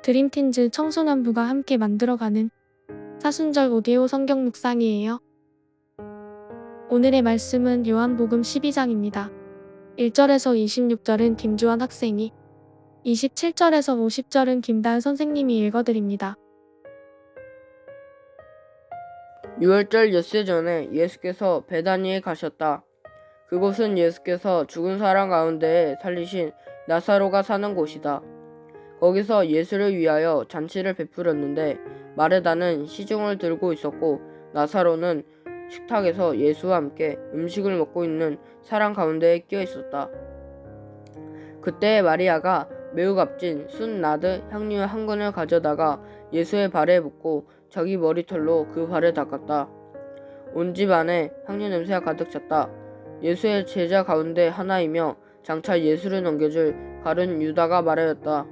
드림틴즈 청소년부가 함께 만들어가는 사순절 오디오 성경 묵상이에요. 오늘의 말씀은 요한복음 12장입니다. 1절에서 26절은 김주환 학생이, 27절에서 50절은 김다은 선생님이 읽어드립니다. 유월절 엿새 전에 예수께서 베다니에 가셨다. 그곳은 예수께서 죽은 사람 가운데 살리신 나사로가 사는 곳이다. 거기서 예수를 위하여 잔치를 베풀었는데 마르다는 시중을 들고 있었고 나사로는 식탁에서 예수와 함께 음식을 먹고 있는 사람 가운데에 끼어 있었다. 그때 마리아가 매우 값진 순나드 향유 한 근을 가져다가 예수의 발에 붓고 자기 머리털로 그 발을 닦았다. 온 집 안에 향유 냄새가 가득 찼다. 예수의 제자 가운데 하나이며 장차 예수를 넘겨줄 가룟 유다가 말하였다.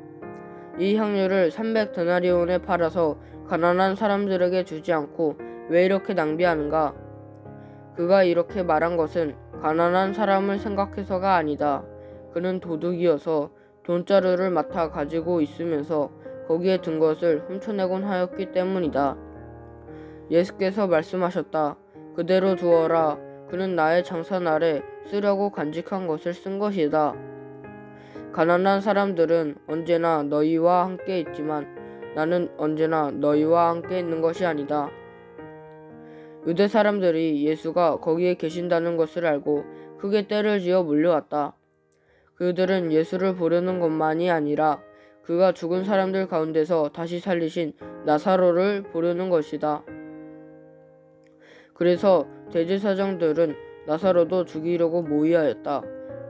이 향유를 300데나리온에 팔아서 가난한 사람들에게 주지 않고 왜 이렇게 낭비하는가? 그가 이렇게 말한 것은 가난한 사람을 생각해서가 아니다. 그는 도둑이어서 돈자루를 맡아 가지고 있으면서 거기에 든 것을 훔쳐내곤 하였기 때문이다. 예수께서 말씀하셨다. 그대로 두어라. 그는 나의 장사날에 쓰려고 간직한 것을 쓴 것이다. 가난한 사람들은 언제나 너희와 함께 있지만 나는 언제나 너희와 함께 있는 것이 아니다. 유대 사람들이 예수가 거기에 계신다는 것을 알고 크게 떼를 지어 몰려왔다. 그들은 예수를 보려는 것만이 아니라 그가 죽은 사람들 가운데서 다시 살리신 나사로를 보려는 것이다. 그래서 대제사장들은 나사로도 죽이려고 모의하였다.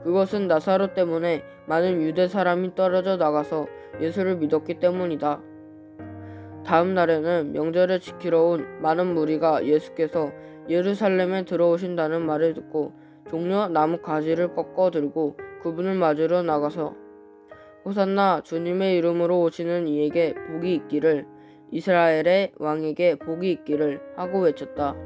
그것은 나사로 때문에 많은 유대 사람이 떨어져 나가서 예수를 믿었기 때문이다. 다음 날에는 명절을 지키러 온 많은 무리가 예수께서 예루살렘에 들어오신다는 말을 듣고 종려 나무 가지를 꺾어 들고 그분을 맞으러 나가서 호산나 주님의 이름으로 오시는 이에게 복이 있기를, 이스라엘의 왕에게 복이 있기를 하고 외쳤다.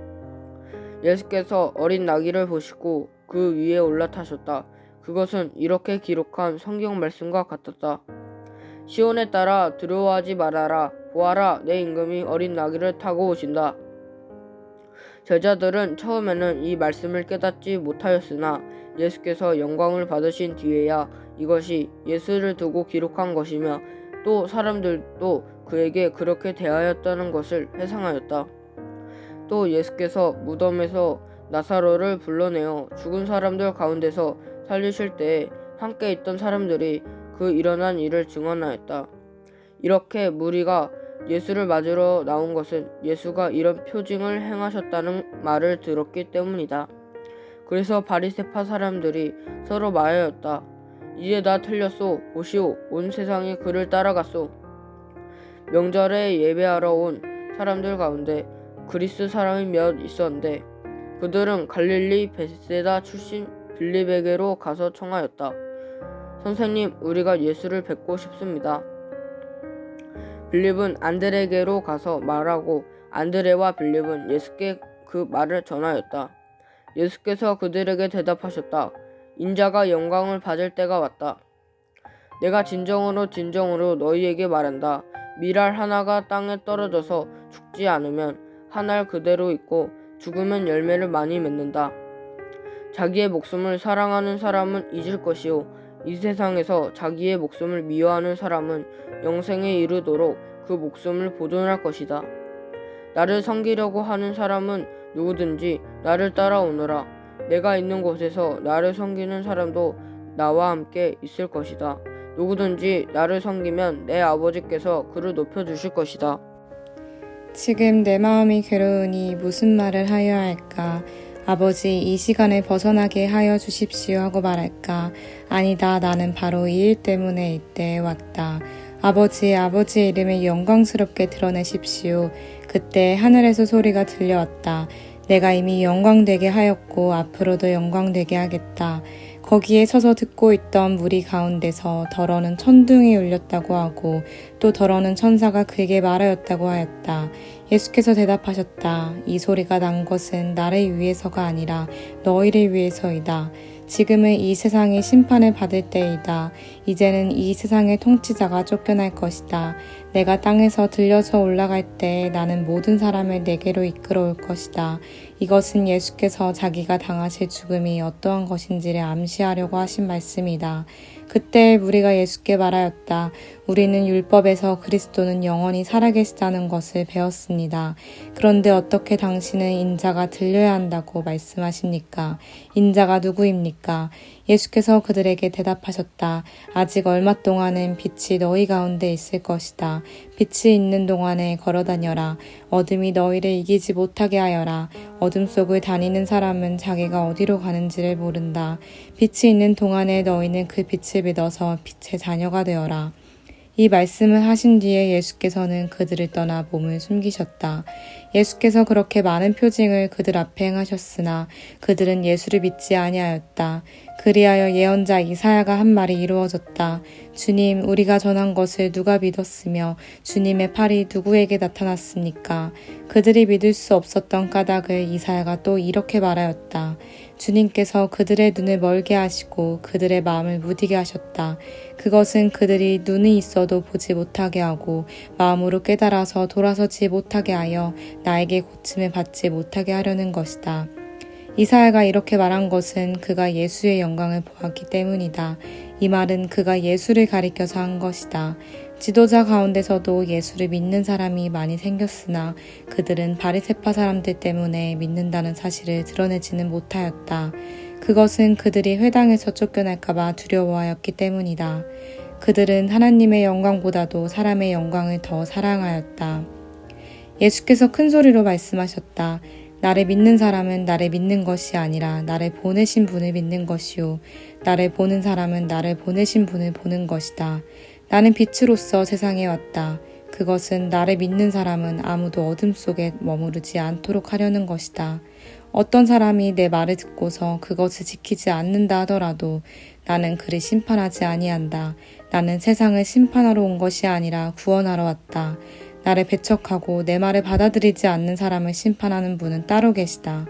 예수께서 어린 나귀를 보시고 그 위에 올라타셨다. 그것은 이렇게 기록한 성경 말씀과 같았다. 시온에 따라 두려워하지 말아라. 보아라, 내 임금이 어린 나귀를 타고 오신다. 제자들은 처음에는 이 말씀을 깨닫지 못하였으나 예수께서 영광을 받으신 뒤에야 이것이 예수를 두고 기록한 것이며 또 사람들도 그에게 그렇게 대하였다는 것을 회상하였다. 또 예수께서 무덤에서 나사로를 불러내어 죽은 사람들 가운데서 살리실 때에 함께 있던 사람들이 그 일어난 일을 증언하였다. 이렇게 무리가 예수를 맞으러 나온 것은 예수가 이런 표징을 행하셨다는 말을 들었기 때문이다. 그래서 바리새파 사람들이 서로 말하였다. 이제 다 틀렸소. 보시오. 온 세상이 그를 따라갔소. 명절에 예배하러 온 사람들 가운데 그리스 사람이 몇 있었는데 그들은 갈릴리 벳세다 출신 빌립에게로 가서 청하였다. 선생님, 우리가 예수를 뵙고 싶습니다. 빌립은 안드레에게로 가서 말하고 안드레와 빌립은 예수께 그 말을 전하였다. 예수께서 그들에게 대답하셨다. 인자가 영광을 받을 때가 왔다. 내가 진정으로 너희에게 말한다. 밀알 하나가 땅에 떨어져서 죽지 않으면 한 알 그대로 있고 죽으면 열매를 많이 맺는다. 자기의 목숨을 사랑하는 사람은 잊을 것이요 이 세상에서 자기의 목숨을 미워하는 사람은 영생에 이르도록 그 목숨을 보존할 것이다. 나를 섬기려고 하는 사람은 누구든지 나를 따라오너라. 내가 있는 곳에서 나를 섬기는 사람도 나와 함께 있을 것이다. 누구든지 나를 섬기면 내 아버지께서 그를 높여주실 것이다. 지금 내 마음이 괴로우니 무슨 말을 하여야 할까? 아버지, 이 시간을 벗어나게 하여 주십시오 하고 말할까? 아니다, 나는 바로 이 일 때문에 이때에 왔다. 아버지의 이름을 영광스럽게 드러내십시오. 그때 하늘에서 소리가 들려왔다. 내가 이미 영광되게 하였고 앞으로도 영광되게 하겠다. 거기에 서서 듣고 있던 무리 가운데서 더러는 천둥이 울렸다고 하고 또 더러는 천사가 그에게 말하였다고 하였다. 예수께서 대답하셨다. 이 소리가 난 것은 나를 위해서가 아니라 너희를 위해서이다. 지금은 이 세상이 심판을 받을 때이다. 이제는 이 세상의 통치자가 쫓겨날 것이다. 내가 땅에서 들려서 올라갈 때 나는 모든 사람을 내게로 이끌어올 것이다. 이것은 예수께서 자기가 당하실 죽음이 어떠한 것인지를 암시하려고 하신 말씀이다. 그때 무리가 예수께 말하였다. 우리는 율법에서 그리스도는 영원히 살아계시다는 것을 배웠습니다. 그런데 어떻게 당신은 인자가 들려야 한다고 말씀하십니까? 인자가 누구입니까? 예수께서 그들에게 대답하셨다. 아직 얼마 동안은 빛이 너희 가운데 있을 것이다. 빛이 있는 동안에 걸어다녀라. 어둠이 너희를 이기지 못하게 하여라. 어둠 속을 다니는 사람은 자기가 어디로 가는지를 모른다. 빛이 있는 동안에 너희는 그 빛을 믿어서 빛의 자녀가 되어라. 이 말씀을 하신 뒤에 예수께서는 그들을 떠나 몸을 숨기셨다. 예수께서 그렇게 많은 표징을 그들 앞에 행하셨으나 그들은 예수를 믿지 아니하였다. 그리하여 예언자 이사야가 한 말이 이루어졌다. 주님, 우리가 전한 것을 누가 믿었으며 주님의 팔이 누구에게 나타났습니까? 그들이 믿을 수 없었던 까닭을 이사야가 또 이렇게 말하였다. 주님께서 그들의 눈을 멀게 하시고 그들의 마음을 무디게 하셨다. 그것은 그들이 눈이 있어도 보지 못하게 하고 마음으로 깨달아서 돌아서지 못하게 하여 나에게 고침을 받지 못하게 하려는 것이다. 이사야가 이렇게 말한 것은 그가 예수의 영광을 보았기 때문이다. 이 말은 그가 예수를 가리켜서 한 것이다. 지도자 가운데서도 예수를 믿는 사람이 많이 생겼으나 그들은 바리새파 사람들 때문에 믿는다는 사실을 드러내지는 못하였다. 그것은 그들이 회당에서 쫓겨날까봐 두려워하였기 때문이다. 그들은 하나님의 영광보다도 사람의 영광을 더 사랑하였다. 예수께서 큰 소리로 말씀하셨다. 나를 믿는 사람은 나를 믿는 것이 아니라 나를 보내신 분을 믿는 것이요. 나를 보는 사람은 나를 보내신 분을 보는 것이다. 나는 빛으로서 세상에 왔다. 그것은 나를 믿는 사람은 아무도 어둠 속에 머무르지 않도록 하려는 것이다. 어떤 사람이 내 말을 듣고서 그것을 지키지 않는다 하더라도 나는 그를 심판하지 아니한다. 나는 세상을 심판하러 온 것이 아니라 구원하러 왔다. 나를 배척하고 내 말을 받아들이지 않는 사람을 심판하는 분은 따로 계시다.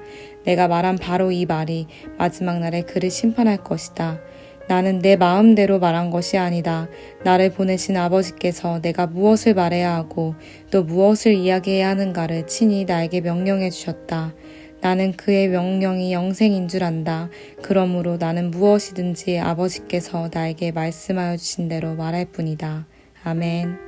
내가 말한 바로 이 말이 마지막 날에 그를 심판할 것이다. 나는 내 마음대로 말한 것이 아니다. 나를 보내신 아버지께서 내가 무엇을 말해야 하고 또 무엇을 이야기해야 하는가를 친히 나에게 명령해 주셨다. 나는 그의 명령이 영생인 줄 안다. 그러므로 나는 무엇이든지 아버지께서 나에게 말씀하여 주신 대로 말할 뿐이다. 아멘.